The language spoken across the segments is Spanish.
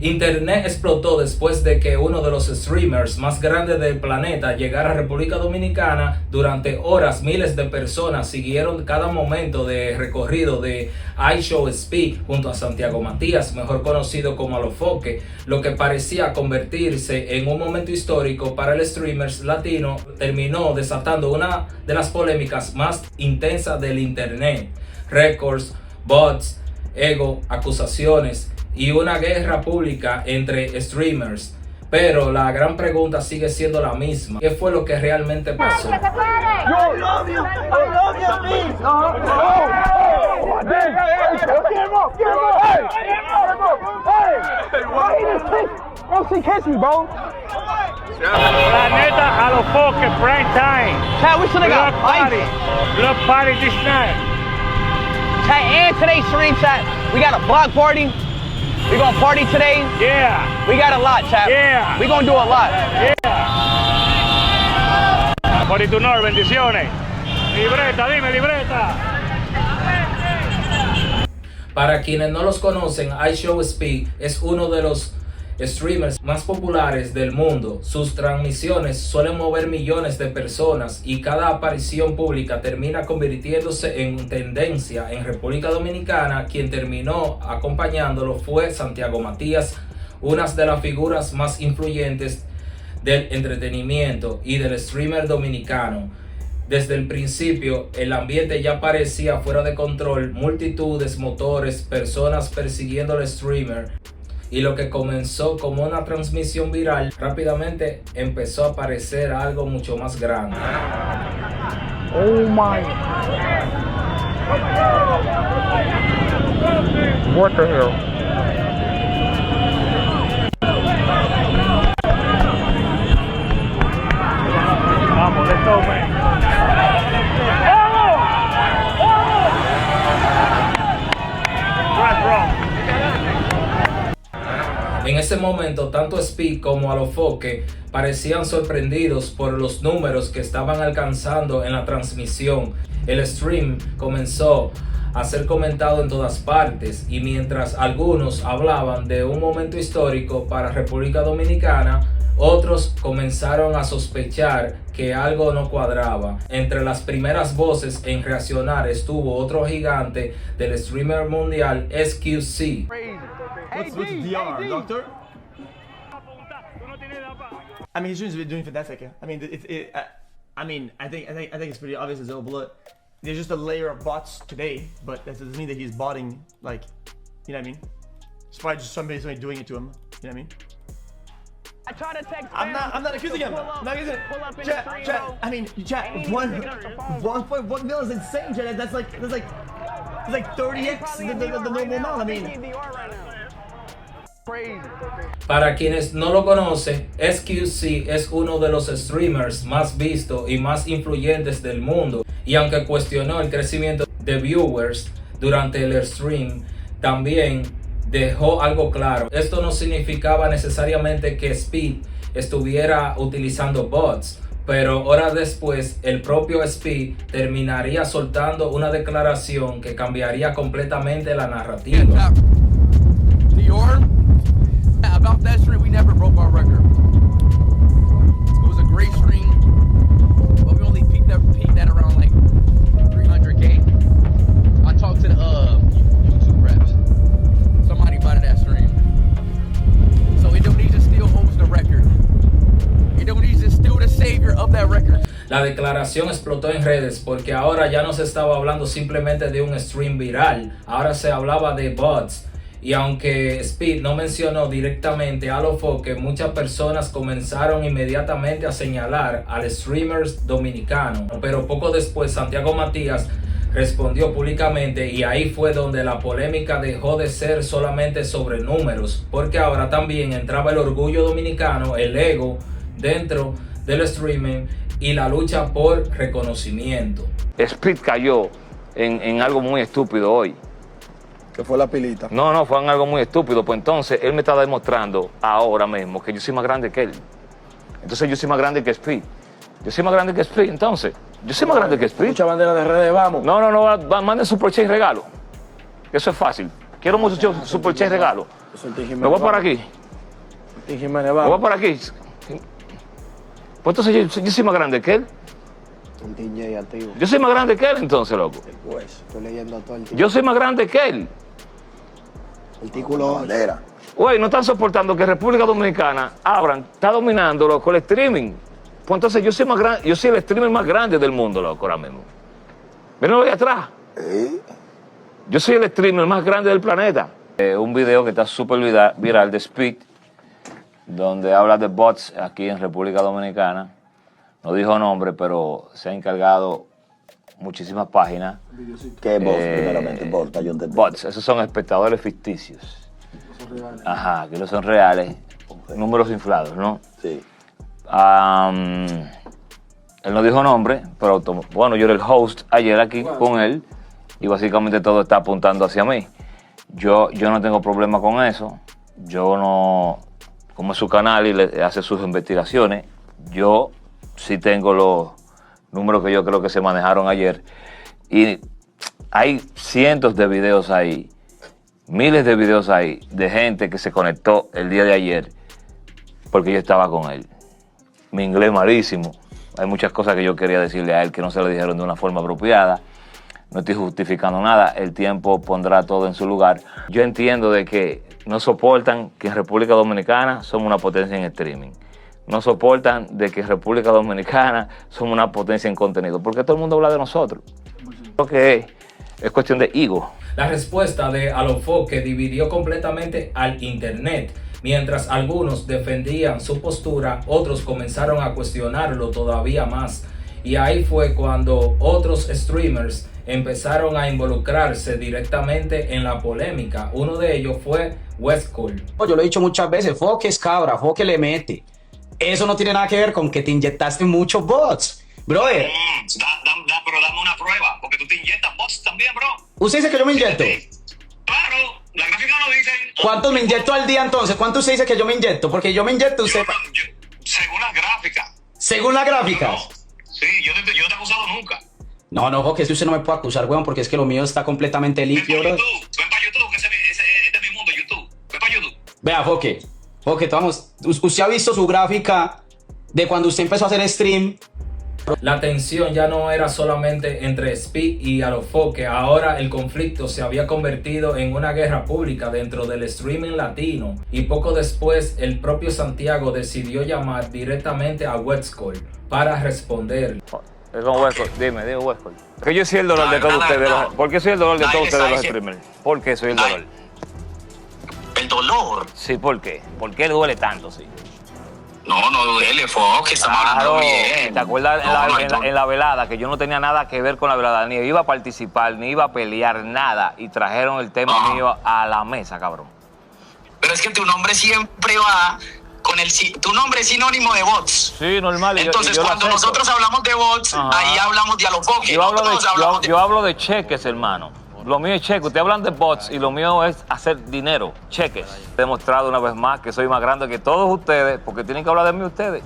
Internet explotó después de que uno de los streamers más grandes del planeta llegara a República Dominicana. Durante horas, miles de personas siguieron cada momento de recorrido de iShowSpeed junto a Santiago Matías, mejor conocido como Alofoque, lo que parecía convertirse en un momento histórico para el streamer latino. Terminó desatando una de las polémicas más intensas del Internet: récords, bots, ego, acusaciones y una guerra pública entre streamers. Pero la gran pregunta sigue siendo la misma: ¿qué fue lo que realmente pasó? Planeta Alofoque, prime time. Chat, we should have got party. Blood party this night. Chat, and today's stream, chat, we got a block party. We gonna party today. Yeah. We got a lot, chat. Yeah. We gonna do a lot. Yeah. Por tu honor, bendiciones. Libreta, dime, libreta. Para quienes no los conocen, iShowSpeed es uno de los streamers más populares del mundo. Sus transmisiones suelen mover millones de personas y cada aparición pública termina convirtiéndose en tendencia en República Dominicana. Quien terminó acompañándolo fue Santiago Matías, una de las figuras más influyentes del entretenimiento y del streamer dominicano. Desde el principio, el ambiente ya parecía fuera de control: multitudes, motores, personas persiguiendo al streamer. Y lo que comenzó como una transmisión viral, rápidamente empezó a parecer algo mucho más grande. Oh my. What the hell? Vamos, let's go, man. Right, bro. En ese momento, tanto Speed como Alofoque parecían sorprendidos por los números que estaban alcanzando en la transmisión. El stream comenzó a ser comentado en todas partes, y mientras algunos hablaban de un momento histórico para República Dominicana, otros comenzaron a sospechar que algo no cuadraba. Entre las primeras voces en reaccionar estuvo otro gigante del streamer mundial, SQC. What's DR, doctor? I mean, he's doing fantastic. I mean, I think it's pretty obvious as blood. There's just a layer of bots today, but that doesn't mean that he's botting, like, you know what I mean? It's probably just somebody doing it to him. You know what I mean? I try to text. I'm not accusing him. I'm not accusing him. Chat. I mean, chat. 1.1 mil is insane, chat. That's like 30x the normal amount. I mean. Para quienes no lo conocen, SQC es uno de los streamers más vistos y más influyentes del mundo, y aunque cuestionó el crecimiento de viewers durante el stream, también dejó algo claro: esto no significaba necesariamente que Speed estuviera utilizando bots, pero horas después el propio Speed terminaría soltando una declaración que cambiaría completamente la narrativa. About that stream, we never broke our record. It was a great stream, but we only peaked at around like 300K. I talked to the YouTube reps. Somebody bought that stream. So Indonesia still holds the record. Indonesia is still the savior of that record. La declaración explotó en redes porque ahora ya no se estaba hablando simplemente de un stream viral, ahora se hablaba de bots. Y aunque Speed no mencionó directamente a Alofoque, muchas personas comenzaron inmediatamente a señalar al streamer dominicano. Pero poco después Santiago Matías respondió públicamente, y ahí fue donde la polémica dejó de ser solamente sobre números, porque ahora también entraba el orgullo dominicano, el ego dentro del streaming y la lucha por reconocimiento. Speed cayó en algo muy estúpido hoy. Que fue la pilita. No, fue en algo muy estúpido. Pues entonces él me está demostrando ahora mismo que yo soy más grande que él. Entonces yo soy más grande que Speed. Yo soy más grande que Speed, entonces. Yo soy más grande que Speed. Mucha bandera de redes, vamos. No, manden Super Chat y regalo. Eso es fácil. Quiero mucho Super Chat y regalo. Eso el Team Me Jiménez. voy por aquí. El Team Jiménez Me voy va. por aquí. Pues entonces yo soy más grande que él. El Team J activo. Yo soy más grande que él entonces, loco. El juez. Estoy leyendo a todo el Team. Yo soy más grande que él. Artículo bandera. Güey, no están soportando que República Dominicana está dominando, loco, el streaming. Pues entonces yo soy más grande, yo soy el streamer más grande del mundo, loco, ahora mismo. Mírenlo ahí atrás. Yo soy el streamer más grande del planeta. Un video que está súper viral de Speed, donde habla de bots aquí en República Dominicana. No dijo nombre, pero se ha encargado muchísimas páginas. ¿Qué bots, primeramente? Bots, para yo entender. Bots, esos son espectadores ficticios. Ajá, que no son reales. Números inflados, ¿no? Sí. Él no dijo nombre, pero bueno, yo era el host ayer aquí con él y básicamente todo está apuntando hacia mí. Yo no tengo problema con eso. Yo no, como es su canal y le hace sus investigaciones, yo sí tengo los números que yo creo que se manejaron ayer. Y hay cientos de videos ahí, miles de videos ahí de gente que se conectó el día de ayer porque yo estaba con él. Mi inglés malísimo. Hay muchas cosas que yo quería decirle a él que no se le dijeron de una forma apropiada. No estoy justificando nada. El tiempo pondrá todo en su lugar. Yo entiendo de que no soportan que en República Dominicana somos una potencia en streaming. No soportan de que en República Dominicana somos una potencia en contenido. Porque todo el mundo habla de nosotros. Lo que es cuestión de ego. La respuesta de Alofoque dividió completamente al internet. Mientras algunos defendían su postura, otros comenzaron a cuestionarlo todavía más. Y ahí fue cuando otros streamers empezaron a involucrarse directamente en la polémica. Uno de ellos fue Westcool. Yo lo he dicho muchas veces, Foque es cabra, Foque le mete. Eso no tiene nada que ver con que te inyectaste muchos bots. Brother. Pero dame una prueba, porque tú te inyectas bots también, bro. ¿Usted dice que yo me inyecto? Claro, la gráfica lo dice. ¿Cuántos me inyecto al día entonces? ¿Cuánto usted dice que yo me inyecto? Porque yo me inyecto, usted... Según las gráficas. ¿Según las gráficas? Sí, yo no te he acusado nunca. No, Foque, usted no me puede acusar, weón, porque es que lo mío está completamente limpio, bro. Ven para YouTube, que este es mi mundo, YouTube. Ven para YouTube. Vea, Foque, vamos, usted ha visto su gráfica de cuando usted empezó a hacer stream. La tensión ya no era solamente entre Speed y Alofoque, ahora el conflicto se había convertido en una guerra pública dentro del streaming latino y poco después el propio Santiago decidió llamar directamente a Westcool para responder. Es con Westcool, dime Westcool. Que yo soy el dolor de todos ustedes. ¿Por qué soy el dolor de todos ustedes los streamers? ¿Por qué soy el dolor? ¿El dolor? Sí, ¿por qué? ¿Por qué duele tanto, sí? No duele, Foque, estamos hablando bien. ¿Te acuerdas en la velada que yo no tenía nada que ver con la velada? Ni iba a participar, ni iba a pelear, nada. Y trajeron el tema mío a la mesa, cabrón. Pero es que tu nombre siempre va con tu nombre es sinónimo de bots. Sí, normal. Entonces, cuando nosotros hablamos de bots, ahí hablamos de Alofoque. Yo hablo de cheques, hermano. Lo mío es cheques. Ustedes hablan de bots y lo mío es hacer dinero, cheques. He demostrado una vez más que soy más grande que todos ustedes porque tienen que hablar de mí ustedes.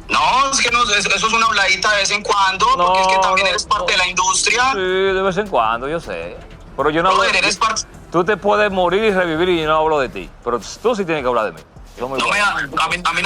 No, es que eso es una habladita de vez en cuando, porque es que también eres parte de la industria. Sí, de vez en cuando, yo sé. Pero yo no hablo de ti. Tú te puedes morir y revivir y yo no hablo de ti. Pero tú sí tienes que hablar de mí. A mí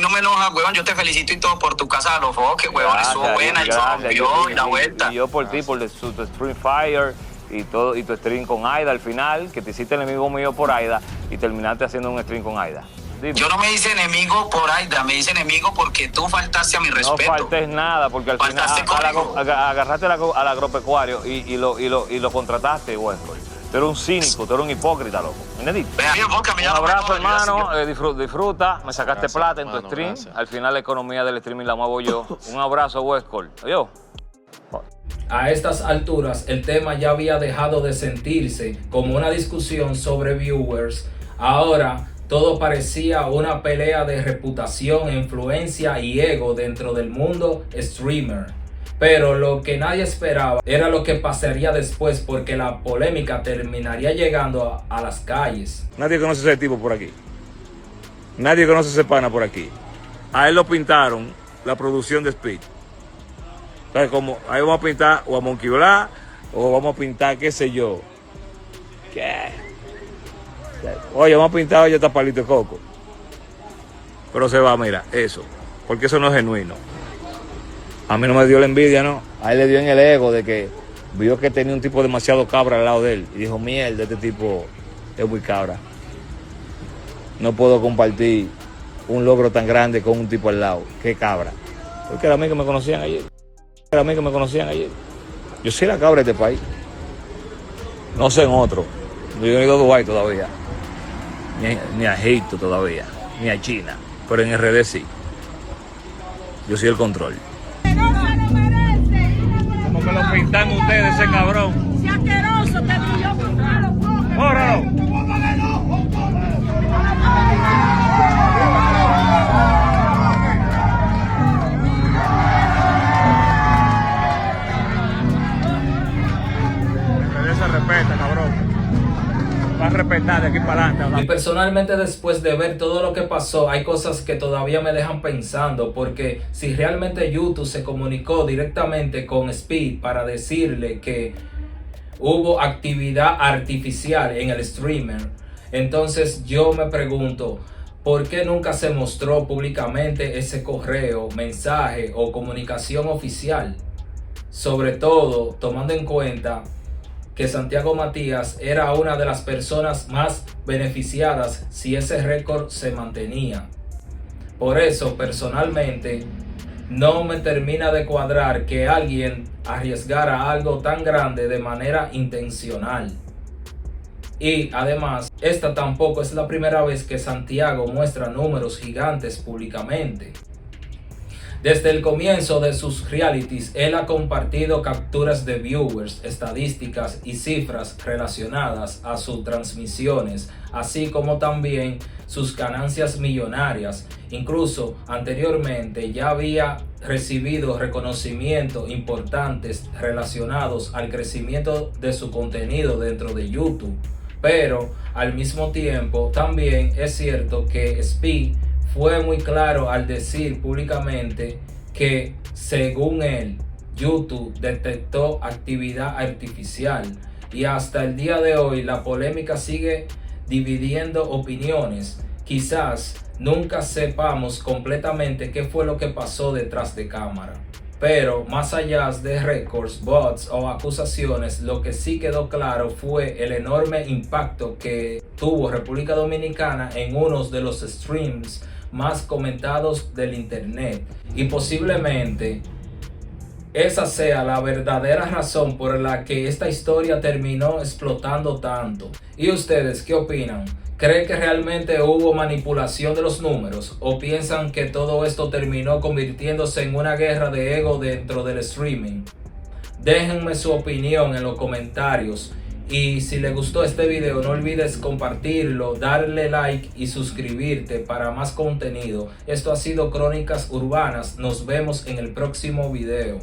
no me enoja, huevón. Yo te felicito y todo por tu casa de Alofoque, huevón. Estuvo buena y rompió y la vuelta. Y yo por ti, por tu Stream Fire y todo, y tu stream con Aida al final, que te hiciste enemigo mío por Aida y terminaste haciendo un stream con Aida. Dime. Yo no me hice enemigo por Aida, me hice enemigo porque tú faltaste a mi respeto. No faltes nada, porque al final agarraste al agropecuario y lo contrataste, Westcool. Tú eres un cínico, tú eres un hipócrita, loco. ¿Entendiste? Un abrazo, hermano. Disfruta. Me sacaste plata en tu stream. Al final la economía del streaming la muevo yo. Un abrazo, Westcool. Adiós. A estas alturas, el tema ya había dejado de sentirse como una discusión sobre viewers. Ahora, todo parecía una pelea de reputación, influencia y ego dentro del mundo streamer. Pero lo que nadie esperaba era lo que pasaría después, porque la polémica terminaría llegando a las calles. Nadie conoce a ese tipo por aquí. Nadie conoce a ese pana por aquí. A él lo pintaron la producción de Speed. ¿Sabes cómo? Ahí vamos a pintar o a Monkey Blah o vamos a pintar qué sé yo. ¿Qué? Oye, vamos a pintar ya está palito de coco. Pero se va, mira, eso. Porque eso no es genuino. A mí no me dio la envidia, ¿no? A él le dio en el ego de que vio que tenía un tipo demasiado cabra al lado de él. Y dijo, mierda, este tipo es muy cabra. No puedo compartir un logro tan grande con un tipo al lado. Qué cabra. Porque era a mí que me conocían ayer. Yo soy la cabra de este país. No sé en otro. Yo no he ido a Dubái todavía. Ni a Egipto todavía. Ni a China. Pero en RD sí. Yo soy el control. Como que lo pintan ustedes, ese cabrón. ¡Si asqueroso! ¡Te brilló con malo! ¡Bórralo! Se respeta, cabrón. Va a respetar de aquí para adelante. Y personalmente, después de ver todo lo que pasó, hay cosas que todavía me dejan pensando, porque si realmente YouTube se comunicó directamente con Speed para decirle que hubo actividad artificial en el streamer, entonces yo me pregunto, ¿por qué nunca se mostró públicamente ese correo, mensaje o comunicación oficial? Sobre todo tomando en cuenta que Santiago Matías era una de las personas más beneficiadas si ese récord se mantenía. Por eso, personalmente, no me termina de cuadrar que alguien arriesgara algo tan grande de manera intencional. Y además, esta tampoco es la primera vez que Santiago muestra números gigantes públicamente. Desde el comienzo de sus realities, él ha compartido capturas de viewers, estadísticas y cifras relacionadas a sus transmisiones, así como también sus ganancias millonarias. Incluso anteriormente ya había recibido reconocimientos importantes relacionados al crecimiento de su contenido dentro de YouTube. Pero al mismo tiempo también es cierto que Speed fue muy claro al decir públicamente que, según él, YouTube detectó actividad artificial, y hasta el día de hoy la polémica sigue dividiendo opiniones. Quizás nunca sepamos completamente qué fue lo que pasó detrás de cámara, pero más allá de récords, bots o acusaciones, lo que sí quedó claro fue el enorme impacto que tuvo República Dominicana en uno de los streams más comentados del internet, y posiblemente esa sea la verdadera razón por la que esta historia terminó explotando tanto. ¿Y ustedes qué opinan? ¿Creen que realmente hubo manipulación de los números, o piensan que todo esto terminó convirtiéndose en una guerra de ego dentro del streaming? Déjenme su opinión en los comentarios. Y si les gustó este video, no olvides compartirlo, darle like y suscribirte para más contenido. Esto ha sido Crónicas Urbanas. Nos vemos en el próximo video.